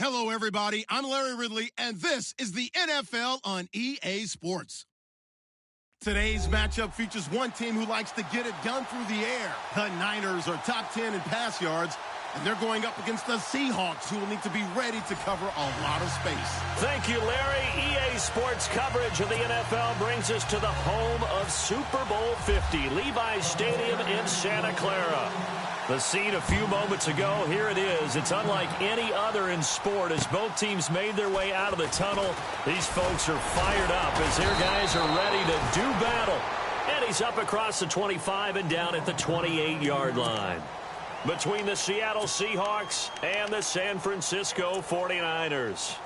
Hello, everybody. I'm Larry Ridley, and this is the NFL on EA Sports. Today's matchup features one team who likes to get it done through the air. The Niners are top 10 in pass yards, and they're going up against the Seahawks, who will need to be ready to cover a lot of space. Thank you, Larry. EA Sports coverage of the NFL brings us to the home of Super Bowl 50, Levi's Stadium in Santa Clara. The scene a few moments ago, here it is. It's unlike any other in sport as both teams made their way out of the tunnel. These folks are fired up as their guys are ready to do battle. And he's up across the 25 and down at the 28-yard line. Between the Seattle Seahawks and the San Francisco 49ers.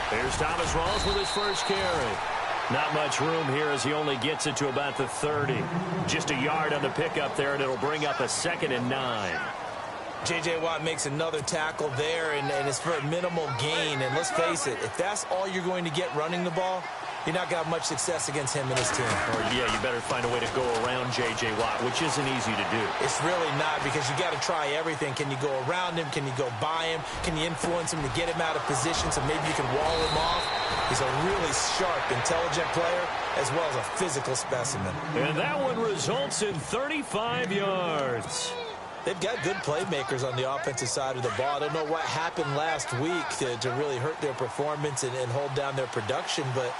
Here's Thomas Rawls with his first carry. Not much room here as he only gets it to about the 30. Just a yard on the pickup there, and it'll bring up a 2nd and 9. J.J. Watt makes another tackle there, and it's for a minimal gain. And let's face it, if that's all you're going to get running the ball, you're not going to have much success against him and his team. Or, yeah, you better find a way to go around J.J. Watt, which isn't easy to do. It's really not, because you got to try everything. Can you go around him? Can you go by him? Can you influence him to get him out of position so maybe you can wall him off? He's a really sharp, intelligent player, as well as a physical specimen. And that one results in 35 yards. They've got good playmakers on the offensive side of the ball. I don't know what happened last week to really hurt their performance and hold down their production, but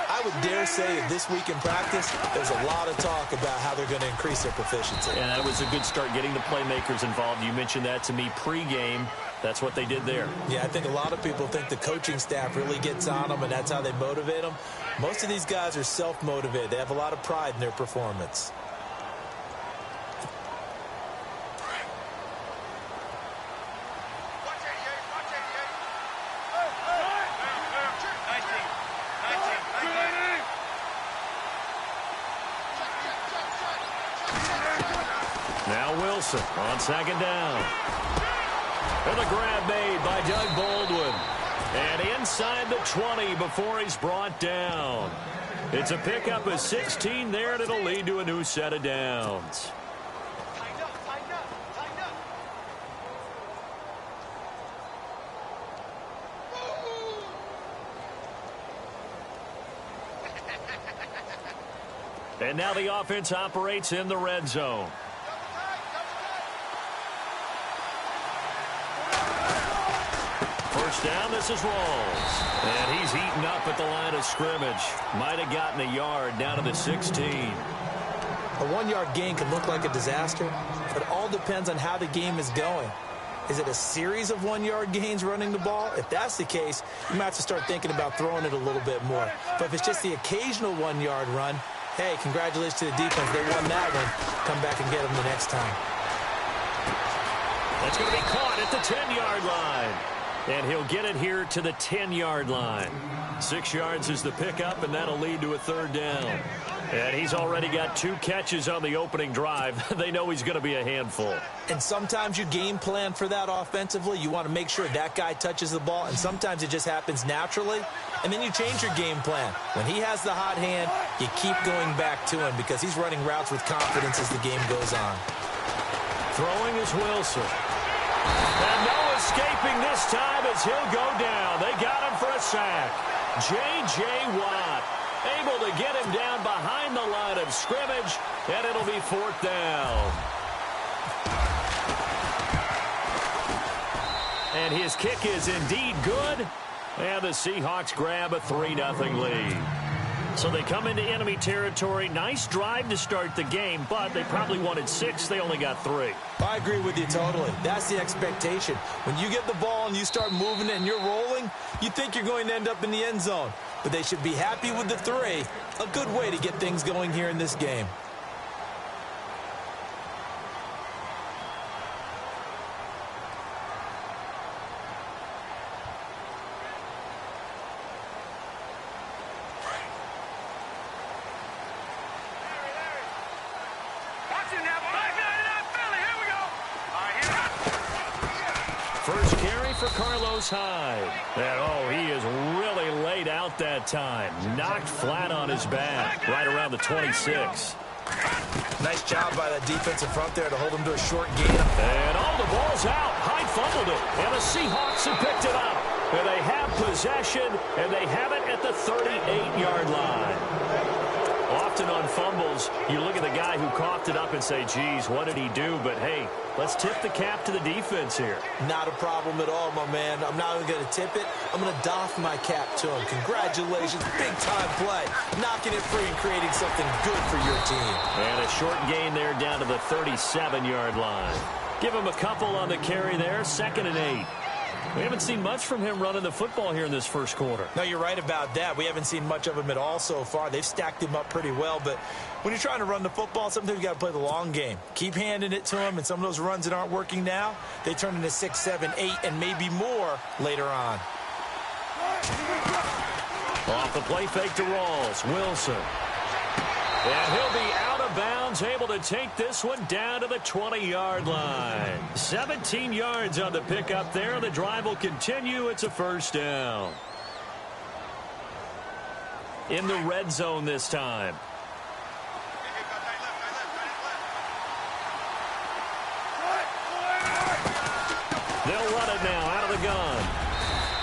I would dare say that this week in practice, there's a lot of talk about how they're going to increase their proficiency. And that was a good start, getting the playmakers involved. You mentioned that to me pregame. That's what they did there. Yeah, I think a lot of people think the coaching staff really gets on them, and that's how they motivate them. Most of these guys are self-motivated. They have a lot of pride in their performance. Now Wilson on 2nd down. And the grab made by Doug Baldwin. And inside the 20 before he's brought down. It's a pickup of 16 there, and it'll lead to a new set of downs. And now the offense operates in the red zone. First down, this is Rawls. And he's eaten up at the line of scrimmage. Might have gotten a yard down to the 16. A 1-yard gain can look like a disaster, but it all depends on how the game is going. Is it a series of 1-yard gains running the ball? If that's the case, you might have to start thinking about throwing it a little bit more. But if it's just the occasional 1-yard run, hey, congratulations to the defense. They won that one. Come back and get them the next time. That's going to be caught at the 10-yard line. And he'll get it here to the 10-yard line. 6 yards is the pickup, and that'll lead to a 3rd down. And he's already got 2 catches on the opening drive. They know he's going to be a handful. And sometimes you game plan for that offensively. You want to make sure that guy touches the ball, and sometimes it just happens naturally. And then you change your game plan. When he has the hot hand, you keep going back to him because he's running routes with confidence as the game goes on. Throwing is Wilson. And no escaping this time as he'll go down. They got him for a sack. J.J. Watt able to get him down behind the line of scrimmage, and it'll be 4th down. And his kick is indeed good, and the Seahawks grab a 3-0 lead. So they come into enemy territory. Nice drive to start the game, but they probably wanted 6. They only got 3. I agree with you totally. That's the expectation. When you get the ball and you start moving it and you're rolling, you think you're going to end up in the end zone. But they should be happy with the 3. A good way to get things going here in this game. First for Carlos Hyde. And, oh, he is really laid out that time. Knocked flat on his back, right around the 26. Nice job by that defensive front there to hold him to a short gain. And the ball's out. Hyde fumbled it, and the Seahawks have picked it up. And they have possession, and they have it at the 38-yard line. Often on fumbles, you look at the guy who coughed it up and say, geez, what did he do? But, hey, let's tip the cap to the defense here. Not a problem at all, my man. I'm not even going to tip it. I'm going to doff my cap to him. Congratulations. Big-time play. Knocking it free and creating something good for your team. And a short gain there down to the 37-yard line. Give him a couple on the carry there. 2nd and 8. We haven't seen much from him running the football here in this first quarter. No, you're right about that. We haven't seen much of him at all so far. They've stacked him up pretty well, but when you're trying to run the football, sometimes you got to play the long game. Keep handing it to him, and some of those runs that aren't working now, they turn into 6, 7, 8, and maybe more later on. Off the play fake to Rawls. Wilson. And he'll be out of bounds, able to take this one down to the 20-yard line. 17 yards on the pickup there. The drive will continue. It's a first down. In the red zone this time. They'll run it now out of the gun.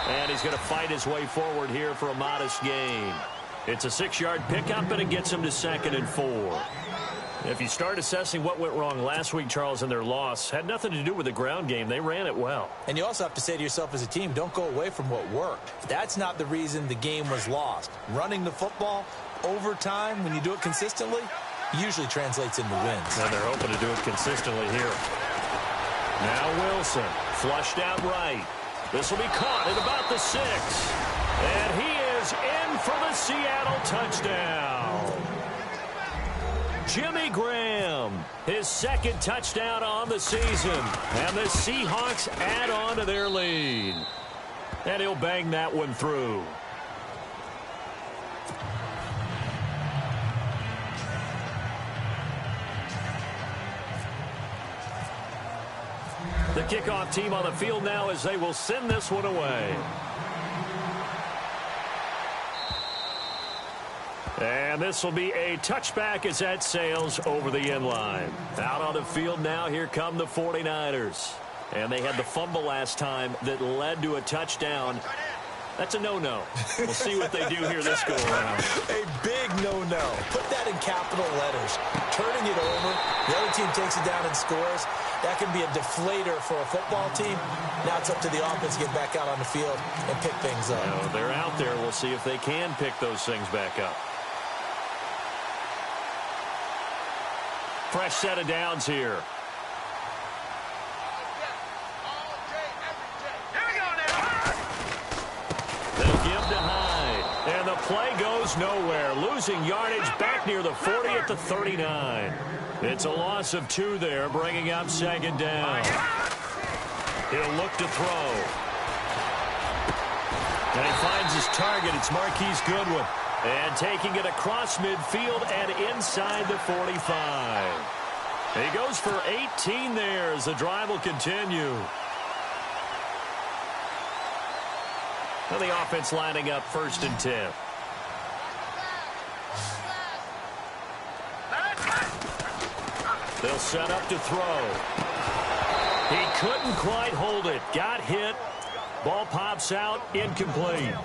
And he's going to fight his way forward here for a modest gain. It's a 6-yard pickup, and it gets him to 2nd and 4. If you start assessing what went wrong last week, Charles, in their loss, had nothing to do with the ground game. They ran it well. And you also have to say to yourself as a team, don't go away from what worked. That's not the reason the game was lost. Running the football over time, when you do it consistently, usually translates into wins. And they're hoping to do it consistently here. Now Wilson, flushed out right. This will be caught at about the 6. And he is in for the Seattle touchdown. Jimmy Graham, his 2nd touchdown on the season. And the Seahawks add on to their lead. And he'll bang that one through. The kickoff team on the field now as they will send this one away. And this will be a touchback as that sails over the end line. Out on the field now, here come the 49ers. And they had the fumble last time that led to a touchdown. That's a no-no. We'll see what they do here this go-around. A big no-no. Put that in capital letters. Turning it over, the other team takes it down and scores. That can be a deflator for a football team. Now it's up to the offense to get back out on the field and pick things up. Well, they're out there. We'll see if they can pick those things back up. Fresh set of downs here. They'll give to Hyde. And the play goes nowhere. Losing yardage back near the 40 at the 39. It's a loss of 2 there, bringing up 2nd down. He'll look to throw. And he finds his target. It's Marquise Goodwin. And taking it across midfield and inside the 45. He goes for 18 there as the drive will continue. And the offense lining up 1st and 10. They'll set up to throw. He couldn't quite hold it. Got hit. Ball pops out. Incomplete.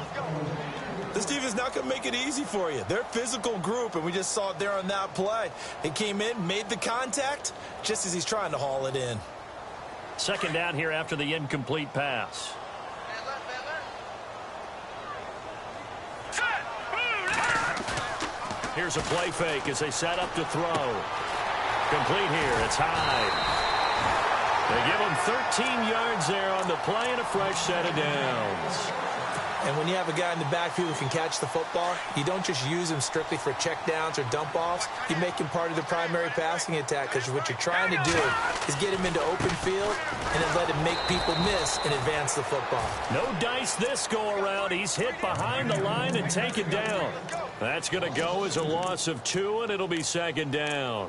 This defense not going to make it easy for you. They're a physical group, and we just saw it there on that play. He came in, made the contact, just as he's trying to haul it in. 2nd down here after the incomplete pass. Here's a play fake as they set up to throw. Complete here. It's Hyde. They give him 13 yards there on the play and a fresh set of downs. And when you have a guy in the backfield who can catch the football, you don't just use him strictly for checkdowns or dump-offs. You make him part of the primary passing attack, because what you're trying to do is get him into open field and then let him make people miss and advance the football. No dice this go-around. He's hit behind the line and taken down. That's going to go as a loss of 2, and it'll be 2nd down.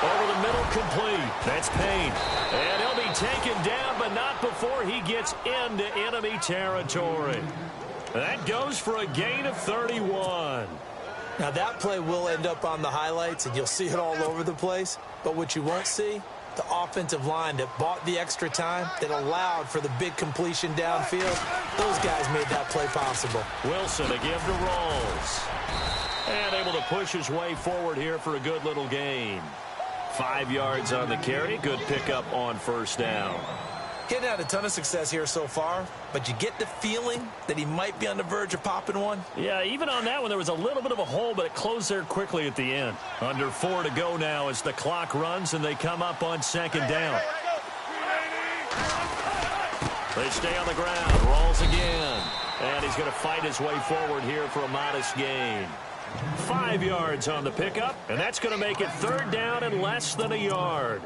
Over the middle, complete. That's Payne. And he'll be taken down, but not before he gets into enemy territory. That goes for a gain of 31. Now, that play will end up on the highlights, and you'll see it all over the place. But what you won't see, the offensive line that bought the extra time, that allowed for the big completion downfield, those guys made that play possible. Wilson a give to Rolls. And able to push his way forward here for a good little gain. 5 yards on the carry. Good pickup on first down. Getting had a ton of success here so far, but you get the feeling that he might be on the verge of popping one. Yeah, even on that one, there was a little bit of a hole, but it closed there quickly at the end. Under 4 to go now as the clock runs and they come up on second down. They stay on the ground. Rolls again. And he's going to fight his way forward here for a modest gain. 5 yards on the pickup, and that's going to make it third down and less than a yard.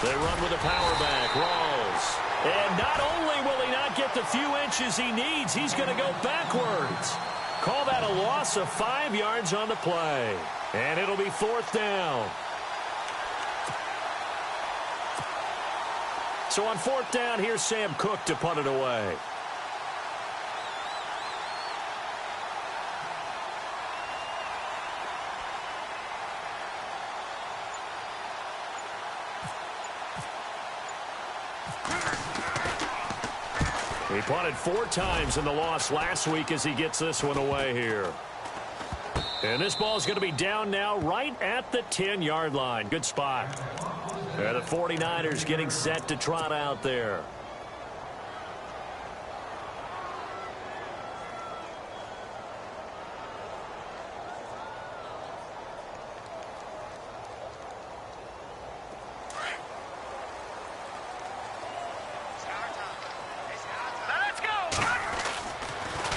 They run with a power back. Rolls. And not only will he not get the few inches he needs, he's going to go backwards. Call that a loss of 5 yards on the play. And it'll be fourth down. So on fourth down, here's Sam Cook to punt it away. He punted 4 times in the loss last week as he gets this one away here. And this ball is going to be down now right at the 10-yard line. Good spot. And the 49ers getting set to trot out there.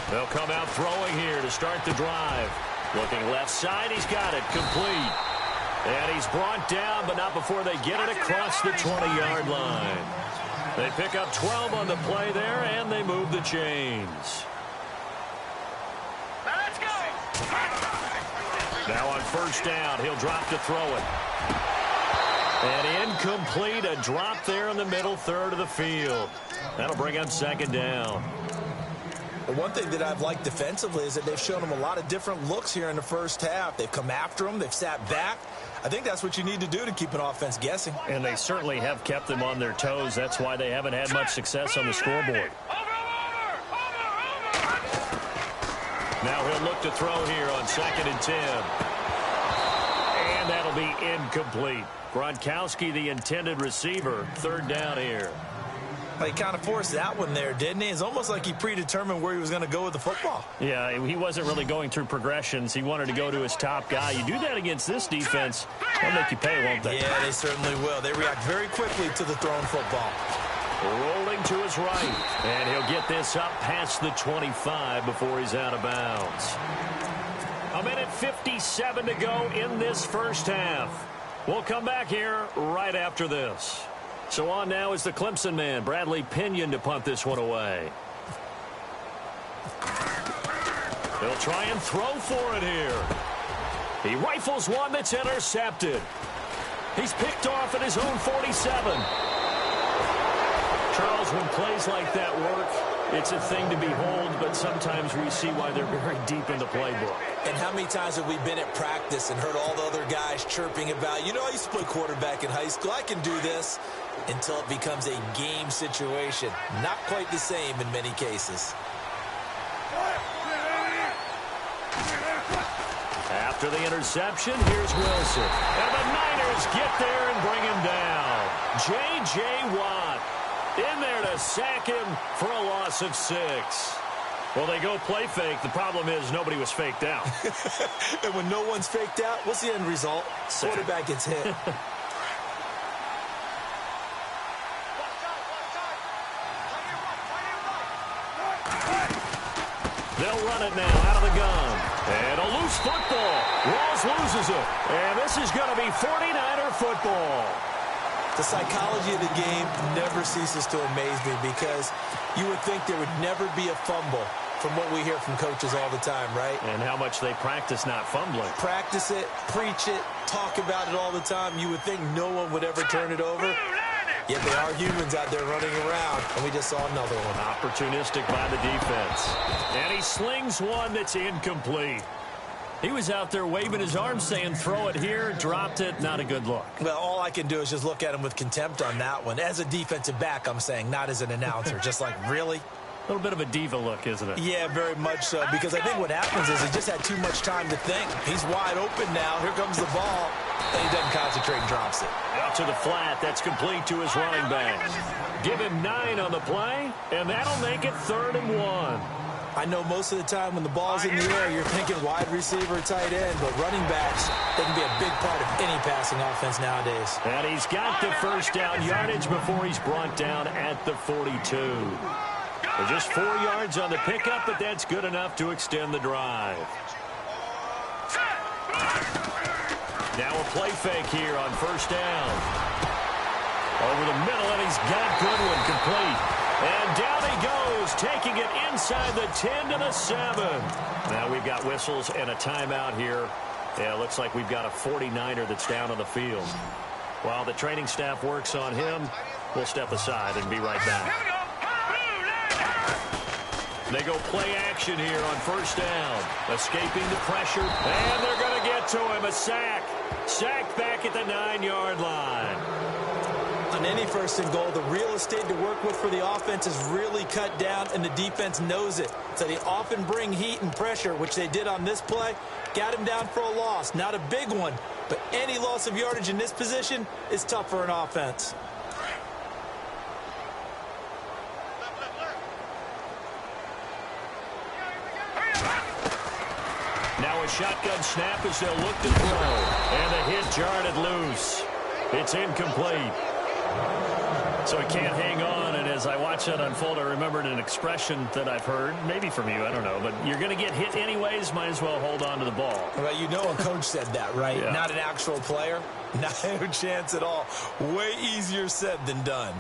They'll come out throwing here to start the drive. Looking left side, he's got it, complete. And he's brought down, but not before they get it across the 20-yard line. They pick up 12 on the play there, and they move the chains. Let's go! Now on first down, he'll drop to throw it. And incomplete, a drop there in the middle third of the field. That'll bring up second down. The one thing that I've liked defensively is that they've shown him a lot of different looks here in the first half. They've come after him. They've sat back. I think that's what you need to do to keep an offense guessing. And they certainly have kept them on their toes. That's why they haven't had much success on the scoreboard. Now he'll look to throw here on 2nd and 10. And that'll be incomplete. Gronkowski, the intended receiver, third down here. He kind of forced that one there, didn't he? It's almost like he predetermined where he was going to go with the football. Yeah, he wasn't really going through progressions. He wanted to go to his top guy. You do that against this defense, they'll make you pay, won't they? Yeah, they certainly will. They react very quickly to the thrown football. Rolling to his right. And he'll get this up past the 25 before he's out of bounds. 1:57 to go in this first half. We'll come back here right after this. So on now is the Clemson man, Bradley Pinion, to punt this one away. He'll try and throw for it here. He rifles one that's intercepted. He's picked off at his own 47. Charles, when plays like that work, it's a thing to behold, but sometimes we see why they're very deep in the playbook. And how many times have we been at practice and heard all the other guys chirping about, you know, I used to play quarterback in high school, I can do this, until it becomes a game situation. Not quite the same in many cases. After the interception, here's Wilson. And the Niners get there and bring him down. J.J. Watt in there to sack him for a loss of 6. Well, they go play fake. The problem is nobody was faked out. And when no one's faked out, what's the end result? Quarterback gets hit. now out of the gun. And a loose football. Rawls loses it. And this is going to be 49er football. The psychology of the game never ceases to amaze me because you would think there would never be a fumble from what we hear from coaches all the time, right? And how much they practice not fumbling. Practice it, preach it, talk about it all the time. You would think no one would ever turn it over. Yet they are humans out there running around, and we just saw another one. Opportunistic by the defense. And he slings one that's incomplete. He was out there waving his arms saying, throw it here, dropped it, not a good look. Well, all I can do is just look at him with contempt on that one. As a defensive back, I'm saying, not as an announcer. Just like, really? A little bit of a diva look, isn't it? Yeah, very much so, because I think what happens is he just had too much time to think. He's wide open now. Here comes the ball. And he doesn't concentrate and drops it. Out to the flat. That's complete to his running back. Give him 9 on the play, and that'll make it 3rd and 1. I know most of the time when the ball's in the air, you're thinking wide receiver, tight end, but running backs, they can be a big part of any passing offense nowadays. And he's got the first down yardage before he's brought down at the 42. Well, just 4 yards on the pickup, but that's good enough to extend the drive. Now a play fake here on first down. Over the middle, and he's got Goodwin complete. And down he goes, taking it inside the 10 to the 7. Now we've got whistles and a timeout here. Yeah, it looks like we've got a 49er that's down on the field. While the training staff works on him, we'll step aside and be right back. They go play action here on first down. Escaping the pressure, and they're going to get to him. A sack. Sacked back at the 9-yard line. On any 1st and goal, the real estate to work with for the offense is really cut down, and the defense knows it. So they often bring heat and pressure, which they did on this play. Got him down for a loss. Not a big one, but any loss of yardage in this position is tough for an offense. Now a shotgun snap as they'll look to throw. And the hit jarred it loose. It's incomplete. So he can't hang on, and as I watch that unfold, I remembered an expression that I've heard, maybe from you, I don't know, but you're going to get hit anyways, might as well hold on to the ball. Well, you know a coach said that, right? Yeah. Not an actual player. No chance at all. Way easier said than done.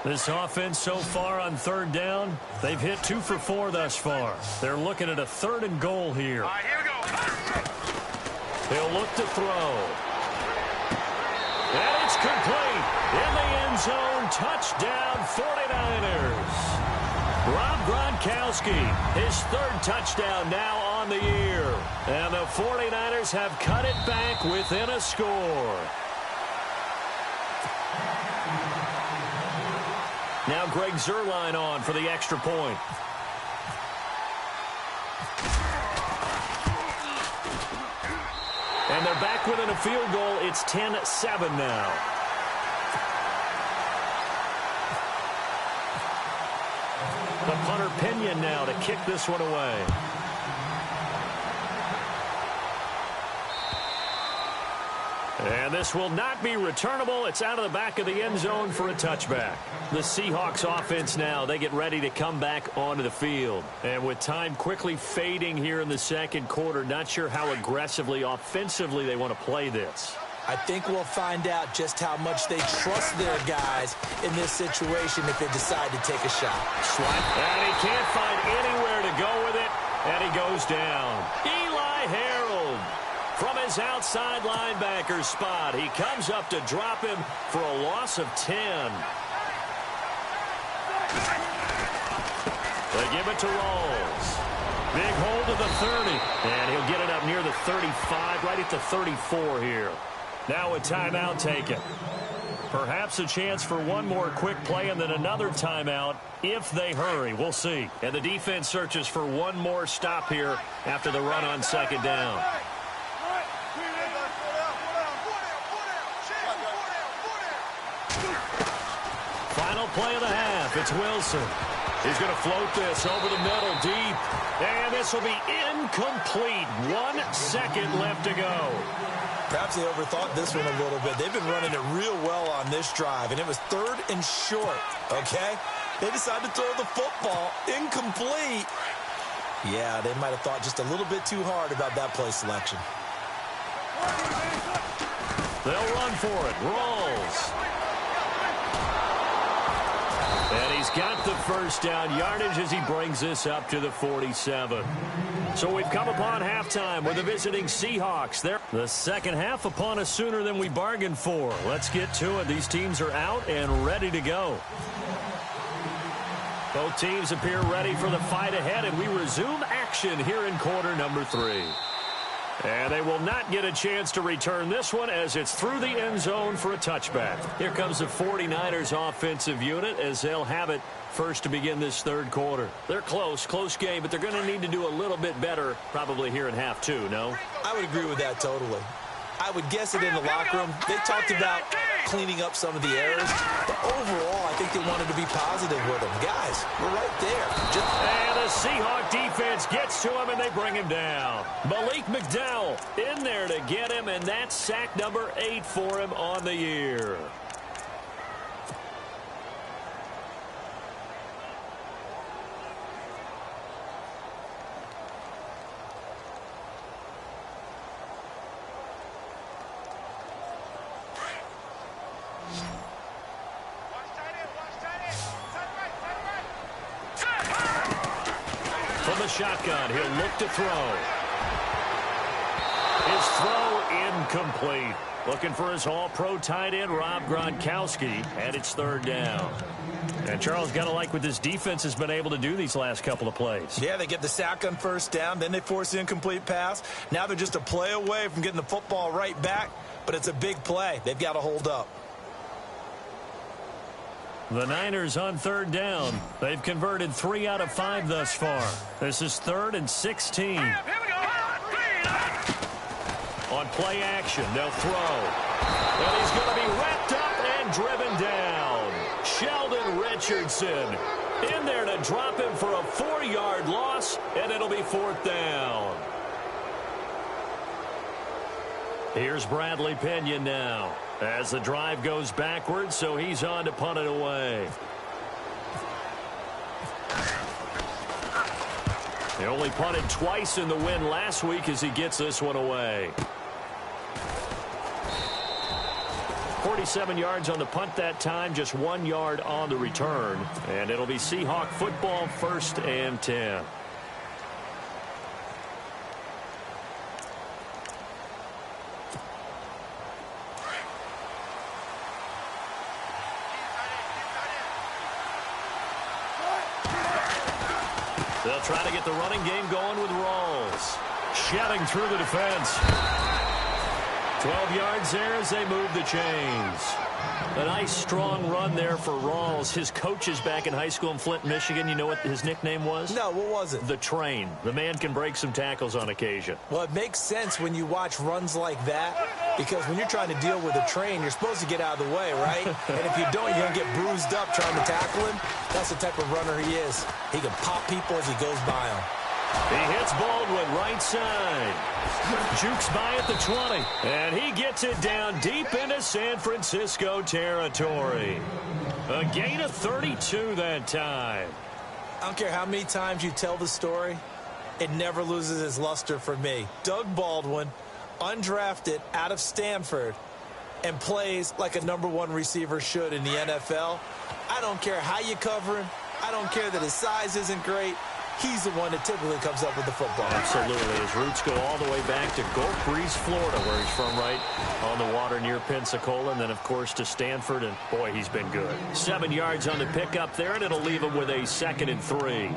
This offense so far on 3rd down, they've hit 2 for 4 thus far. They're looking at a 3rd and goal here. All right, here we go. They'll look to throw. And it's complete. In the end zone, touchdown 49ers. Rob Gronkowski, his 3rd touchdown now on the year. And the 49ers have cut it back within a score. Now Greg Zuerlein on for the extra point. And they're back within a field goal. It's 10-7 now. The punter Pinion now to kick this one away. And this will not be returnable. It's out of the back of the end zone for a touchback. The Seahawks offense now, they get ready to come back onto the field. And with time quickly fading here in the 2nd quarter, not sure how aggressively, offensively they want to play this. I think we'll find out just how much they trust their guys in this situation if they decide to take a shot. Swipe, and he can't find anywhere to go with it, and he goes down. Eli Harold. From his outside linebacker spot, he comes up to drop him for a loss of 10. They give it to Rawls. Big hold of the 30, and he'll get it up near the 35, right at the 34 here. Now a timeout taken. Perhaps a chance for one more quick play and then another timeout if they hurry. We'll see. And the defense searches for one more stop here after the run on 2nd down. Final play of the half. It's Wilson. He's going to float this over the middle deep. And this will be incomplete. 1 second left to go. Perhaps they overthought this one a little bit. They've been running it real well on this drive, and it was 3rd and short, okay? They decided to throw the football incomplete. Yeah, they might have thought just a little bit too hard about that play selection. They'll run for it. Rolls. And he's got the first down yardage as he brings this up to the 47. So we've come upon halftime with the visiting Seahawks. They're the second half upon us sooner than we bargained for. Let's get to it. These teams are out and ready to go. Both teams appear ready for the fight ahead, and we resume action here in quarter number 3. And they will not get a chance to return this one as it's through the end zone for a touchback. Here comes the 49ers offensive unit as they'll have it first to begin this third quarter. They're close game, but they're going to need to do a little bit better probably here in half 2, no? I would agree with that totally. I would guess it in the locker room. They talked about cleaning up some of the errors, but overall, I think they wanted to be positive with them. Guys, we're right there. And the Seahawk defense gets to him, and they bring him down. Malik McDowell in there to get him, and that's sack number 8 for him on the year. From the shotgun, he'll look to throw. His throw incomplete. Looking for his all-pro tight end, Rob Gronkowski, and it's third down. And Charles, got to like what this defense has been able to do these last couple of plays. Yeah, they get the sack on first down, then they force the incomplete pass. Now they're just a play away from getting the football right back, but it's a big play. They've got to hold up. The Niners on third down. They've converted 3 out of 5 thus far. This is 3rd and 16. On play action, they'll throw. And he's going to be wrapped up and driven down. Sheldon Richardson in there to drop him for a 4-yard loss, and it'll be 4th down. Here's Bradley Pinion now as the drive goes backwards, so he's on to punt it away. He only punted twice in the win last week as he gets this one away. 47 yards on the punt that time, just 1 yard on the return. And it'll be Seahawk football, 1st and 10. They'll try to get the running game going with Rawls. Shedding through the defense. 12 yards there as they move the chains. A nice strong run there for Rawls. His coaches back in high school in Flint, Michigan, you know what his nickname was? No, what was it? The Train. The man can break some tackles on occasion. Well, it makes sense when you watch runs like that, because when you're trying to deal with a train, you're supposed to get out of the way, right? And if you don't, you're going to get bruised up trying to tackle him. That's the type of runner he is. He can pop people as he goes by them. He hits Baldwin right side. Jukes by at the 20. And he gets it down deep into San Francisco territory. A gain of 32 that time. I don't care how many times you tell the story, it never loses its luster for me. Doug Baldwin, undrafted out of Stanford, and plays like a #1 receiver should in the NFL. I don't care how you cover him. I don't care that his size isn't great. He's the one that typically comes up with the football. Absolutely. His roots go all the way back to Gulf Breeze, Florida, where he's from, right on the water near Pensacola. And then, of course, to Stanford. And, boy, he's been good. 7 yards on the pickup there, and it'll leave him with a 2nd and 3.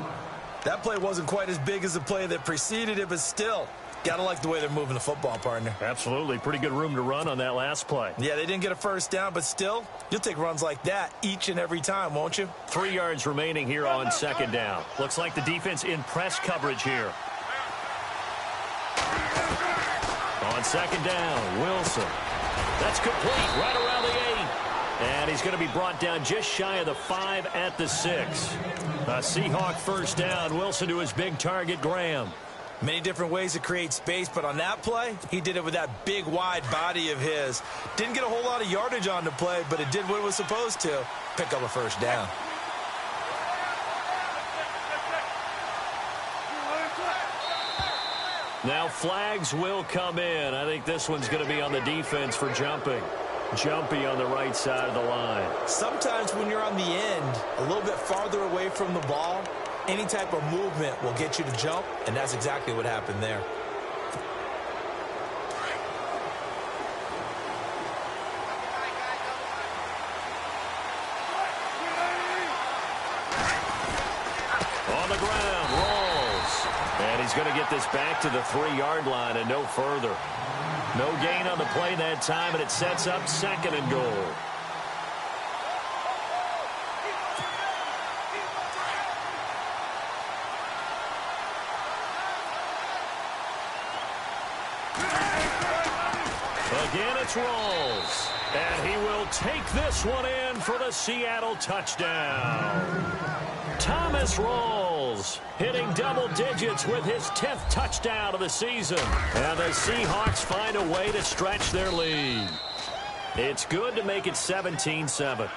That play wasn't quite as big as the play that preceded it, but still, got to like the way they're moving the football, partner. Absolutely. Pretty good room to run on that last play. Yeah, they didn't get a first down, but still, you'll take runs like that each and every time, won't you? 3 yards remaining here on 2nd down. Looks like the defense in press coverage here. On 2nd down, Wilson. That's complete right around the 8. And he's going to be brought down just shy of the 5 at the 6. A Seahawk first down. Wilson to his big target, Graham. Many different ways to create space, but on that play, he did it with that big, wide body of his. Didn't get a whole lot of yardage on the play, but it did what it was supposed to. Pick up a first down. Now flags will come in. I think this one's going to be on the defense for jumping. Jumpy on the right side of the line. Sometimes when you're on the end, a little bit farther away from the ball, any type of movement will get you to jump, and that's exactly what happened there. On the ground, rolls. And he's going to get this back to the 3-yard line and no further. No gain on the play that time, and it sets up 2nd and goal. Again, it's Rolls. And he will take this one in for the Seattle touchdown. Thomas Rolls hitting double digits with his 10th touchdown of the season. And the Seahawks find a way to stretch their lead. It's good to make it 17-7.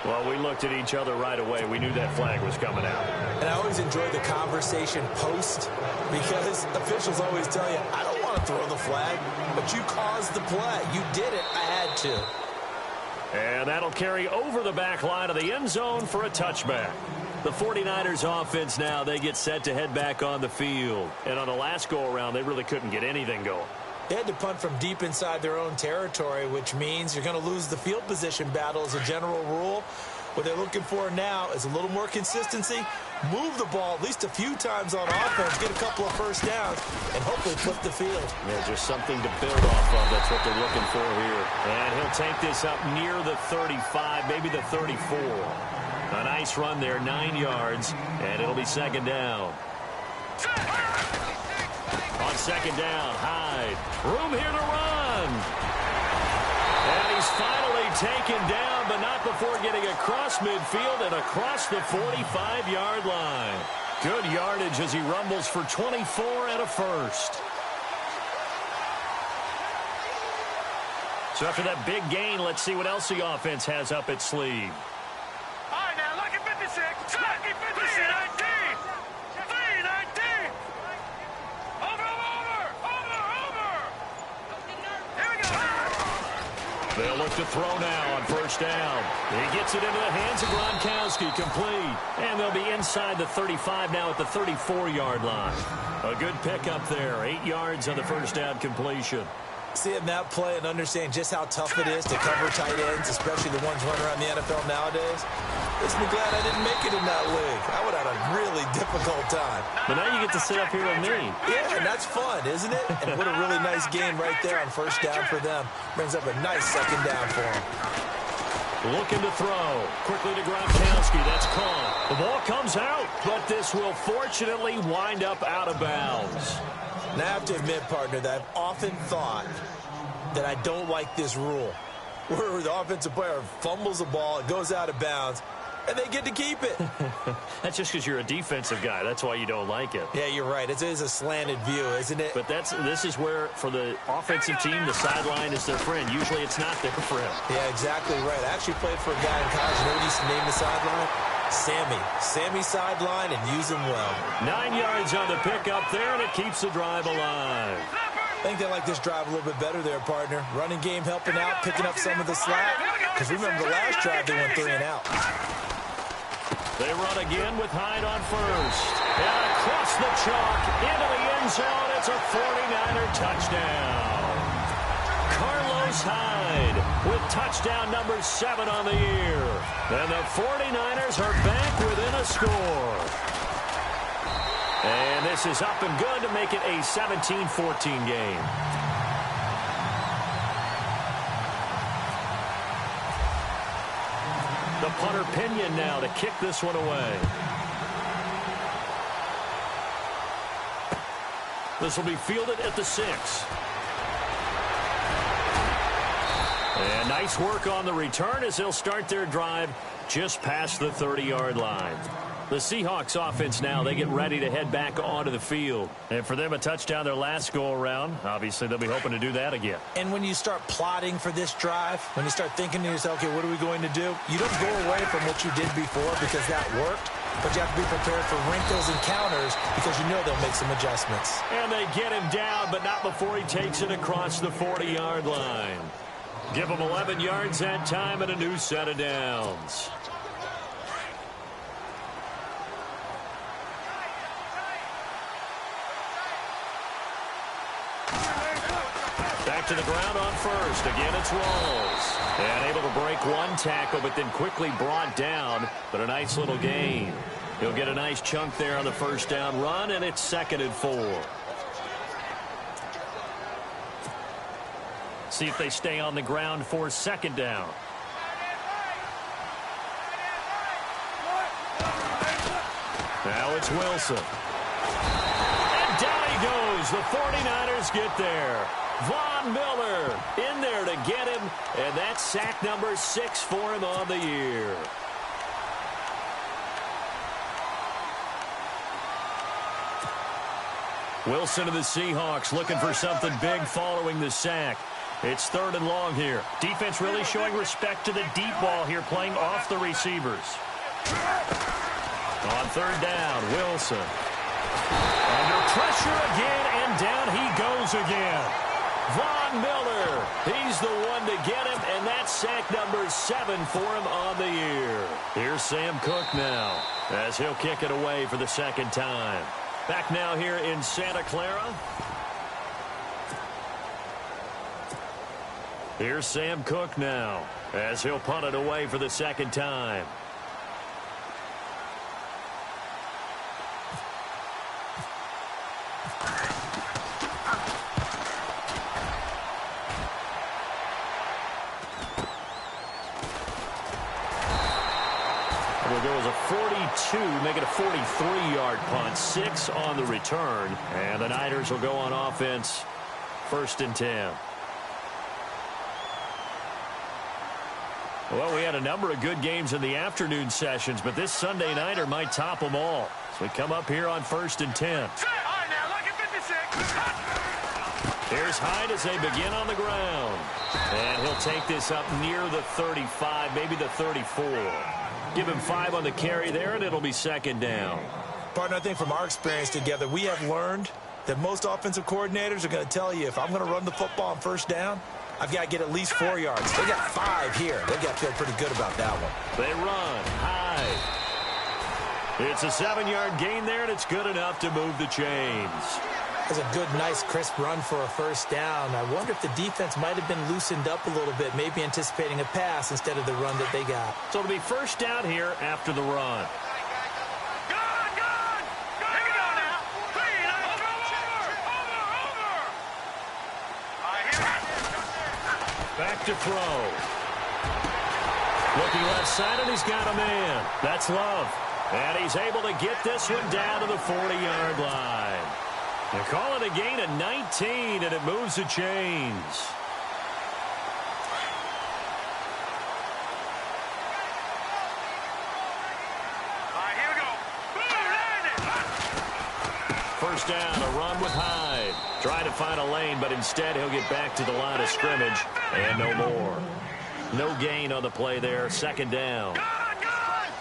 Well, we looked at each other right away. We knew that flag was coming out. And I always enjoy the conversation post because officials always tell you, I don't want to throw the flag, but you caused the play. You did it. I had to. And that'll carry over the back line of the end zone for a touchback. The 49ers offense now, they get set to head back on the field. And on the last go-around, they really couldn't get anything going. They had to punt from deep inside their own territory, which means you're going to lose the field position battle as a general rule. What they're looking for now is a little more consistency, move the ball at least a few times on offense, get a couple of first downs, and hopefully flip the field. Yeah, just something to build off of. That's what they're looking for here. And he'll take this up near the 35, maybe the 34. A nice run there, 9 yards, and it'll be 2nd down. On 2nd down, Hyde. Room here to run. And he's finally taken down, but not before getting across midfield and across the 45-yard line. Good yardage as he rumbles for 24 and a first. So after that big gain, let's see what else the offense has up its sleeve. All right, now, look at 56. Look at 56. 319. Over. Here we go. They'll look to throw now on 1st down. He gets it into the hands of Gronkowski, complete. And they'll be inside the 35 now at the 34-yard line. A good pickup there, 8 yards on the 1st down completion. Seeing that play and understand just how tough it is to cover tight ends, especially the ones running around the NFL nowadays, makes me glad I didn't make it in that league. I would have had a really difficult time. But now you get to sit up here with me. Yeah, and that's fun, isn't it? And what a really nice game right there on 1st down for them. Brings up a nice 2nd down for them. Looking to throw. Quickly to Gronkowski. That's caught. The ball comes out, but this will fortunately wind up out of bounds. Now, I have to admit, partner, that I've often thought that I don't like this rule, where the offensive player fumbles the ball, it goes out of bounds, and they get to keep it. That's just because you're a defensive guy. That's why you don't like it. Yeah, you're right. It is a slanted view, isn't it? But this is where, for the offensive team, the sideline is their friend. Usually it's not their friend. Yeah, exactly right. I actually played for a guy in college. You know what he used to name the sideline? Sammy sideline, and use him well. 9 yards on the pickup there, and it keeps the drive alive. I think they like this drive a little bit better there, partner. Running game helping out, picking up some of the slack. Because remember the last drive, they went 3 and out. They run again with Hyde on 1st. And across the chalk, into the end zone, it's a 49er touchdown. Carlos Hyde with touchdown number 7 on the year. And the 49ers are back within a score. And this is up and good to make it a 17-14 game. The punter Pinion now to kick this one away. This will be fielded at the 6. And nice work on the return as they'll start their drive just past the 30-yard line. The Seahawks offense now, they get ready to head back onto the field. And for them, a touchdown their last go-around. Obviously, they'll be hoping to do that again. And when you start plotting for this drive, when you start thinking to yourself, okay, what are we going to do? You don't go away from what you did before because that worked. but you have to be prepared for wrinkles and counters because you know they'll make some adjustments. And they get him down, but not before he takes it across the 40-yard line. Give him 11 yards that time and a new set of downs. Back to the ground on first. Again, it's Rawls. And able to break one tackle, but then quickly brought down. But a nice little gain. He'll get a nice chunk there on the first down run, and it's 2nd and 4. See if they stay on the ground for 2nd down. Now it's Wilson. And down he goes. The 49ers get there. Von Miller in there to get him, and that's sack number 6 for him on the year. Wilson of the Seahawks looking for something big following the sack. It's 3rd and long here. Defense really showing respect to the deep ball here, playing off the receivers. On 3rd down, Wilson. Under pressure again, and down he goes again. Von Miller, he's the one to get him, and that's sack number 7 for him on the year. Here's Sam Cook now, as he'll kick it away for the 2nd time. Back now here in Santa Clara. Here's Sam Cook now, as he'll punt it away for the 2nd time. It'll go as a 42, make it a 43-yard punt, 6 on the return, and the Niners will go on offense, 1st and 10. Well, we had a number of good games in the afternoon sessions, but this Sunday nighter might top them all. So we come up here on 1st and 10. All right, now, look at 56. Here's Hyde as they begin on the ground. And he'll take this up near the 35, maybe the 34. Give him 5 on the carry there, and it'll be 2nd down. Partner, I think from our experience together, we have learned that most offensive coordinators are going to tell you, if I'm going to run the football on 1st down, I've got to get at least 4 yards. They got 5 here. They got to feel pretty good about that one. They run. Hyde. It's a 7-yard gain there, and it's good enough to move the chains. That's a good, nice, crisp run for a 1st down. I wonder if the defense might have been loosened up a little bit, maybe anticipating a pass instead of the run that they got. So it'll be 1st down here after the run. Back to throw. Looking left side, and he's got a man. That's Love. And he's able to get this one down to the 40-yard line. They call it a gain of 19, and it moves the chains. All right, here we go. First down, a run with Hyde. Trying to find a lane, but instead he'll get back to the line of scrimmage, and no more. No gain on the play there, 2nd down.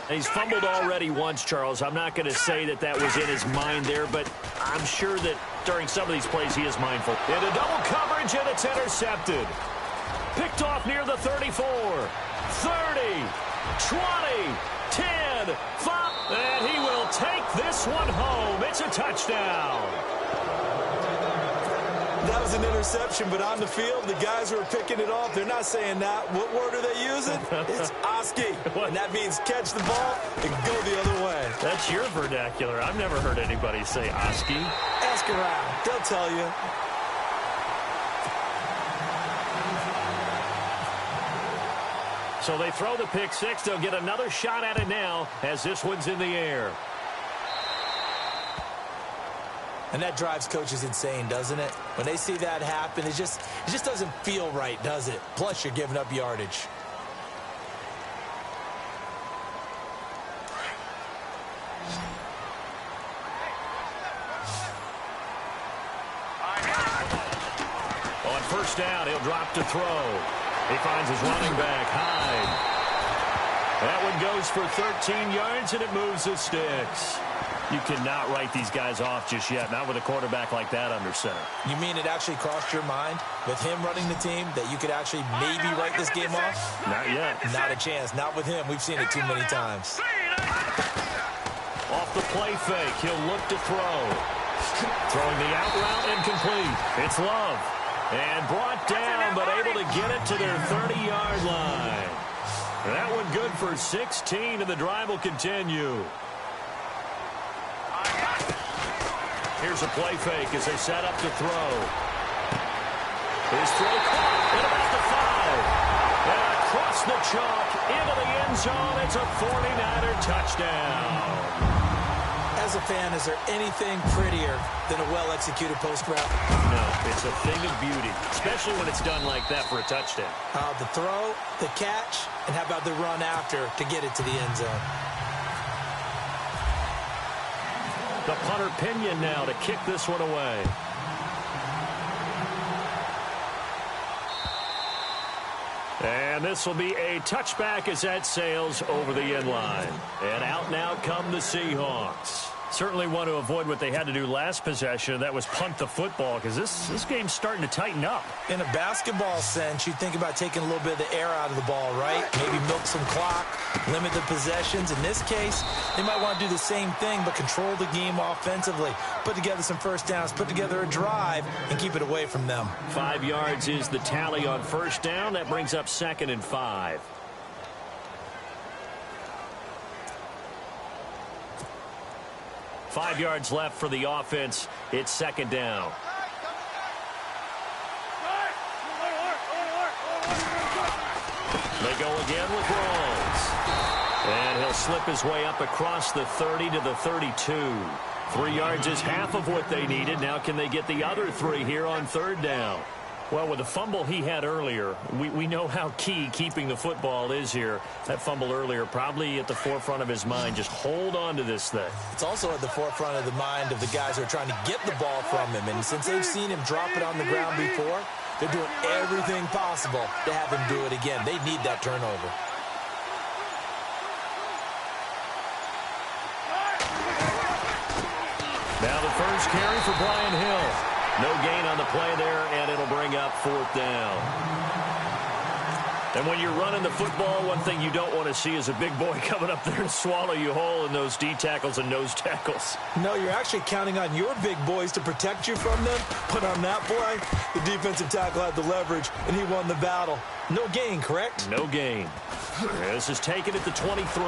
He's fumbled already once, Charles. I'm not going to say that that was in his mind there, but I'm sure that during some of these plays he is mindful. Into double coverage, and it's intercepted. Picked off near the 34, 30, 20, 10, 5, and he will take this one home. It's a touchdown. That was an interception, but on the field, the guys who are picking it off, they're not saying that. What word are they using? It's Oski. And that means catch the ball and go the other way. That's your vernacular. I've never heard anybody say Oski. Ask around. They'll tell you. So they throw the pick 6. They'll get another shot at it now as this one's in the air. And that drives coaches insane, doesn't it? When they see that happen, it just doesn't feel right, does it? Plus, you're giving up yardage. On 1st down, he'll drop to throw. He finds his running back, Hyde. That one goes for 13 yards, and it moves the sticks. You cannot write these guys off just yet, not with a quarterback like that under center. You mean it actually crossed your mind with him running the team that you could actually maybe write this game off? Not yet. Not a chance. Not with him. We've seen it too many times. Off the play fake, he'll look to throw. Throwing the out route incomplete. It's Love. And brought down, but able to get it to their 30-yard line. That one good for 16, and the drive will continue. Here's a play fake as they set up to throw. His throw caught at about the 5. And across the chalk into the end zone. It's a 49er touchdown. As a fan, is there anything prettier than a well-executed post route? No, it's a thing of beauty, especially when it's done like that for a touchdown. The throw, the catch, and how about the run after to get it to the end zone? The punter Pinion now to kick this one away. And this will be a touchback as that sails over the end line. And out now come the Seahawks. Certainly want to avoid what they had to do last possession. That was punt the football, because this game's starting to tighten up. In a basketball sense, you think about taking a little bit of the air out of the ball, right? Maybe milk some clock, limit the possessions. In this case, they might want to do the same thing, but control the game offensively. Put together some first downs, put together a drive, and keep it away from them. 5 yards is the tally on first down. That brings up 2nd and 5. Five yards left for the offense. It's 2nd down. They go again with Rawls. And he'll slip his way up across the 30 to the 32. 3 yards is half of what they needed. Now can they get the other 3 here on 3rd down? Well, with the fumble he had earlier, we know how key keeping the football is here. That fumble earlier probably at the forefront of his mind. Just hold on to this thing. It's also at the forefront of the mind of the guys who are trying to get the ball from him. And since they've seen him drop it on the ground before, they're doing everything possible to have him do it again. They need that turnover. Now the first carry for Brian Hill. No gain on the play there, and it'll bring up 4th down. And when you're running the football, one thing you don't want to see is a big boy coming up there to swallow you whole in those D tackles and nose tackles. No, you're actually counting on your big boys to protect you from them. But on that play, the defensive tackle had the leverage, and he won the battle. No gain, correct? No gain. This is taken at the 23.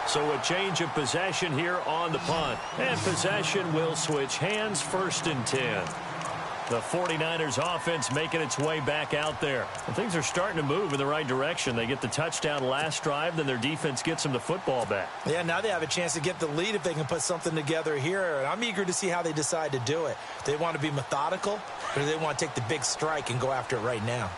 So a change of possession here on the punt. And possession will switch hands, 1st and 10. The 49ers offense making its way back out there. And things are starting to move in the right direction. They get the touchdown last drive, then their defense gets them the football back. Yeah, now they have a chance to get the lead if they can put something together here. And I'm eager to see how they decide to do it. Do they want to be methodical, or do they want to take the big strike and go after it right now?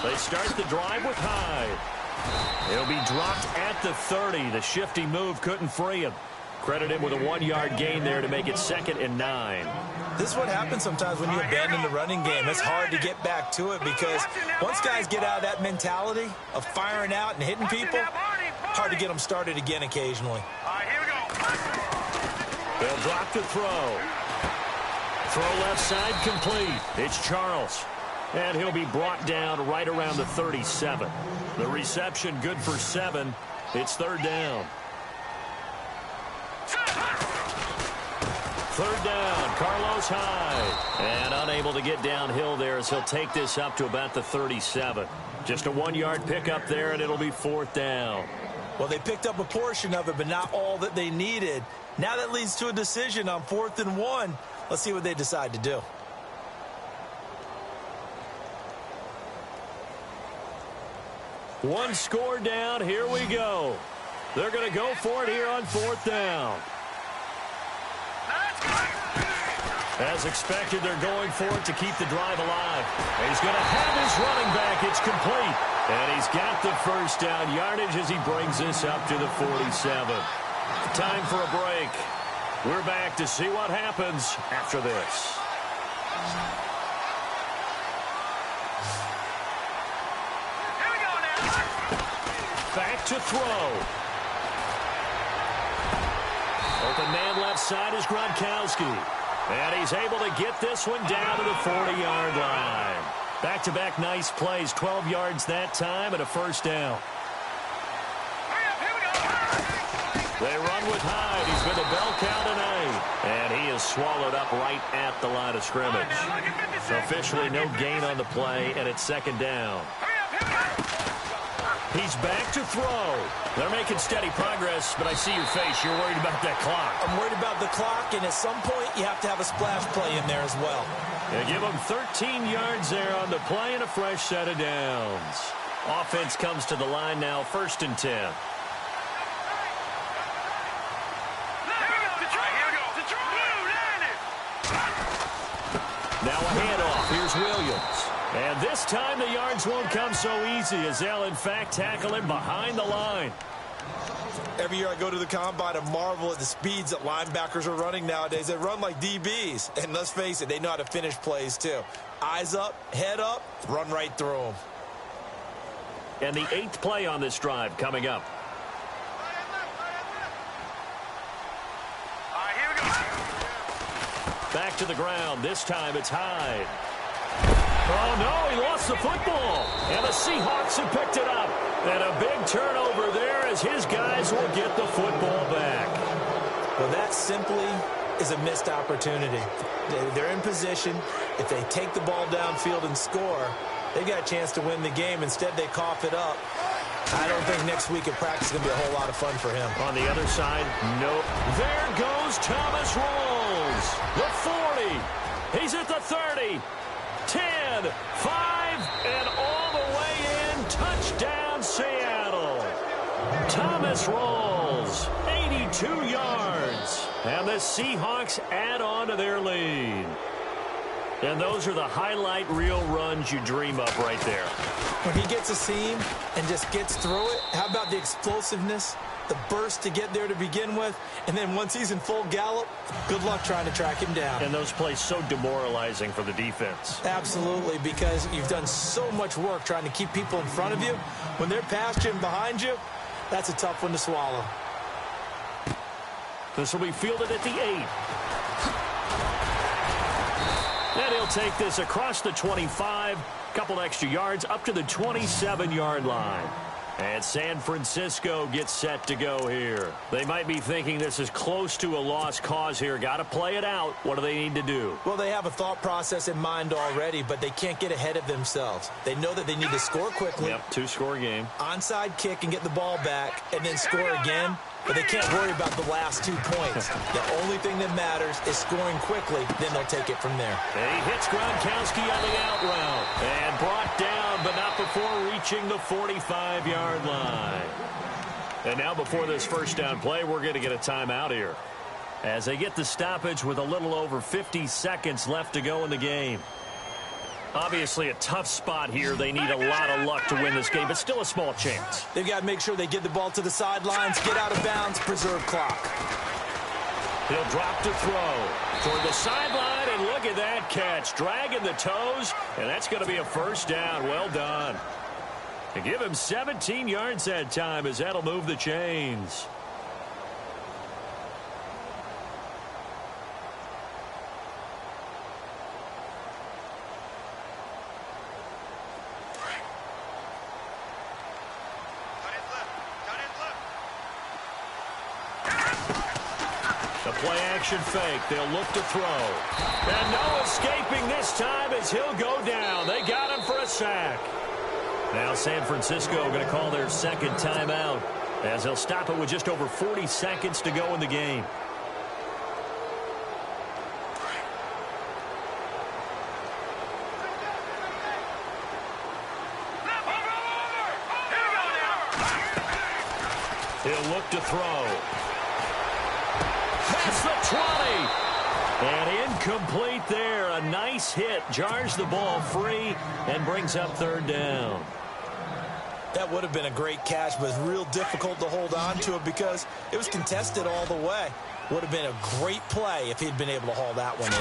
They start the drive with Hyde. He'll be dropped at the 30. The shifty move couldn't free him. Credited with a 1-yard gain there to make it 2nd and 9. This is what happens sometimes when you abandon the running game. It's hard to get back to it because once guys get out of that mentality of firing out and hitting people, hard to get them started again occasionally. All right, here we go. They'll drop to throw. Throw left side complete. It's Charles. And he'll be brought down right around the 37. The reception good for 7. It's 3rd down. 3rd down, Carlos Hyde. And unable to get downhill there as he'll take this up to about the 37. Just a 1-yard pickup there, and it'll be 4th down. Well, they picked up a portion of it, but not all that they needed. Now that leads to a decision on 4th and 1. Let's see what they decide to do. One score down. Here we go. They're going to go for it here on 4th down. As expected, they're going for it to keep the drive alive. And he's going to have his running back. It's complete. And he's got the first down yardage as he brings this up to the 47. Time for a break. We're back to see what happens after this. Here we go now. Back to throw. Open man left side is Gronkowski. And he's able to get this one down to the 40-yard line. Back-to-back nice plays, 12 yards that time and a first down. Hurry up, here we go. They run with Hyde. He's been a bell cow tonight. And he is swallowed up right at the line of scrimmage. So officially no gain on the play, and it's second down. Hurry up, here we go. He's back to throw. They're making steady progress, but I see your face. You're worried about that clock. I'm worried about the clock, and at some point, you have to have a splash play in there as well. They give him 13 yards there on the play and a fresh set of downs. Offense comes to the line now, 1st and 10. Here we go, Detroit. Here we go. Detroit. Blue, landed. Now a handoff. Here's Williams. And this time the yards won't come so easy as they'll, in fact, tackle him behind the line. Every year I go to the combine and marvel at the speeds that linebackers are running nowadays. They run like DBs. And let's face it, they know how to finish plays too. Eyes up, head up, run right through them. And the 8th play on this drive coming up. All right, here we go. Back to the ground. This time it's Hyde. Oh, no, he lost the football. And the Seahawks have picked it up. And a big turnover there as his guys will get the football back. Well, that simply is a missed opportunity. They're in position. If they take the ball downfield and score, they got a chance to win the game. Instead, they cough it up. I don't think next week at practice is going to be a whole lot of fun for him. On the other side, no. There goes Thomas Rawls. The 40. He's at the 30. 10, 5, and all the way in. Touchdown, Seattle. Thomas Rawls, 82 yards. And the Seahawks add on to their lead. And those are the highlight reel runs you dream of right there. When he gets a seam and just gets through it, how about the explosiveness, the burst to get there to begin with, and then once he's in full gallop, good luck trying to track him down. And those plays so demoralizing for the defense. Absolutely, because you've done so much work trying to keep people in front of you. When they're past you and behind you, that's a tough one to swallow. This will be fielded at the 8. And he'll take this across the 25, couple extra yards up to the 27-yard line. And San Francisco gets set to go here. They might be thinking this is close to a lost cause here. Got to play it out. What do they need to do? Well, they have a thought process in mind already, but they can't get ahead of themselves. They know that they need to score quickly. Yep, 2-score game. Onside kick and get the ball back and then score again. But they can't worry about the last 2 points. The only thing that matters is scoring quickly. Then they'll take it from there. And he hits Gronkowski on the out route. And brought down, but not before reaching the 45-yard line. And now before this first down play, we're going to get a timeout here. As they get the stoppage with a little over 50 seconds left to go in the game. Obviously a tough spot here. They need a lot of luck to win this game, but still a small chance. They've got to make sure they get the ball to the sidelines, get out of bounds, preserve clock. He'll drop to throw toward the sideline, and look at that catch. Dragging the toes, and that's going to be a first down. Well done. And give him 17 yards that time as that'll move the chains. Play-action fake. They'll look to throw. And no escaping this time as he'll go down. They got him for a sack. Now San Francisco going to call their second timeout as they'll stop it with just over 40 seconds to go in the game. He'll look to throw. That's the 20. And incomplete there. A nice hit. Jars the ball free and brings up third down. That would have been a great catch, but it's real difficult to hold on to it because it was contested all the way. Would have been a great play if he'd been able to haul that one in.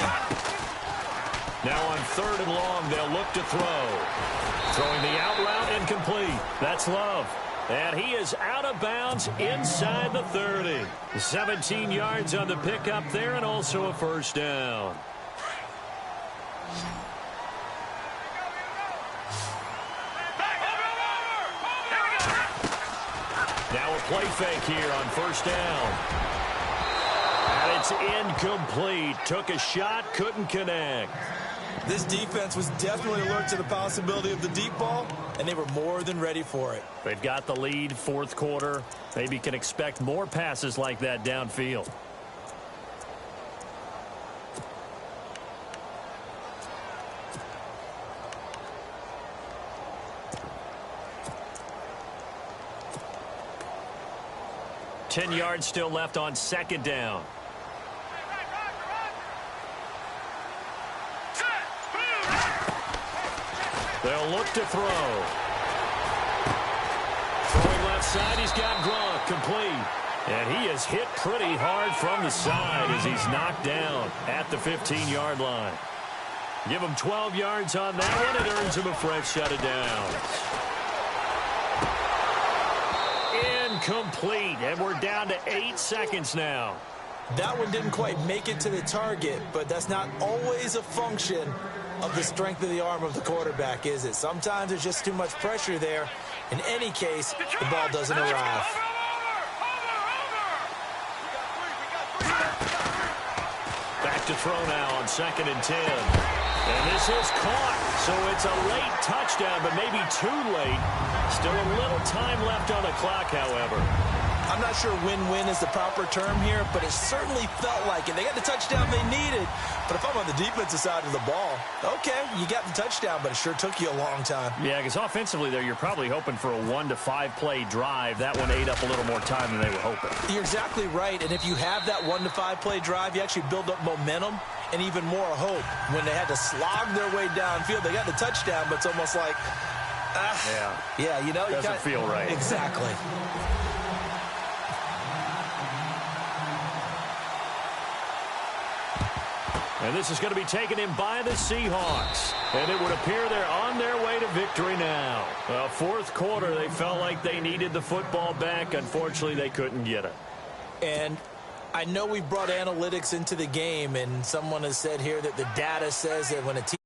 Now on 3rd and long, they'll look to throw. Throwing the out route incomplete. That's Love. And he is out of bounds inside the 30. 17 yards on the pickup there and also a first down. Now a play fake here on first down. And it's incomplete. Took a shot, couldn't connect. This defense was definitely alert to the possibility of the deep ball, and they were more than ready for it. They've got the lead, 4th quarter. Maybe can expect more passes like that downfield. Ten yards still left on 2nd down. They'll look to throw. Throwing left side, he's got Gronk, complete. And he is hit pretty hard from the side as he's knocked down at the 15-yard line. Give him 12 yards on that one. It earns him a fresh set of downs. Incomplete, and we're down to 8 seconds now. That one didn't quite make it to the target, but that's not always a function of the strength of the arm of the quarterback, is it? Sometimes there's just too much pressure there. In any case, the ball doesn't arrive. Back to throw now on 2nd and 10. And this is caught, so it's a late touchdown, but maybe too late. Still a little time left on the clock, however. I'm not sure win-win is the proper term here, but it certainly felt like it. They got the touchdown they needed, but if I'm on the defensive side of the ball, okay, you got the touchdown, but it sure took you a long time. Yeah, because offensively there, you're probably hoping for a 1 to 5 play drive. That one ate up a little more time than they were hoping. You're exactly right, and if you have that 1 to 5 play drive, you actually build up momentum and even more hope. When they had to slog their way downfield, they got the touchdown, but it's almost like, yeah, you know, doesn't feel right. Exactly. And this is going to be taken in by the Seahawks. And it would appear they're on their way to victory now. Well, 4th quarter, they felt like they needed the football back. Unfortunately, they couldn't get it. And I know we brought analytics into the game, and someone has said here that the data says that when a team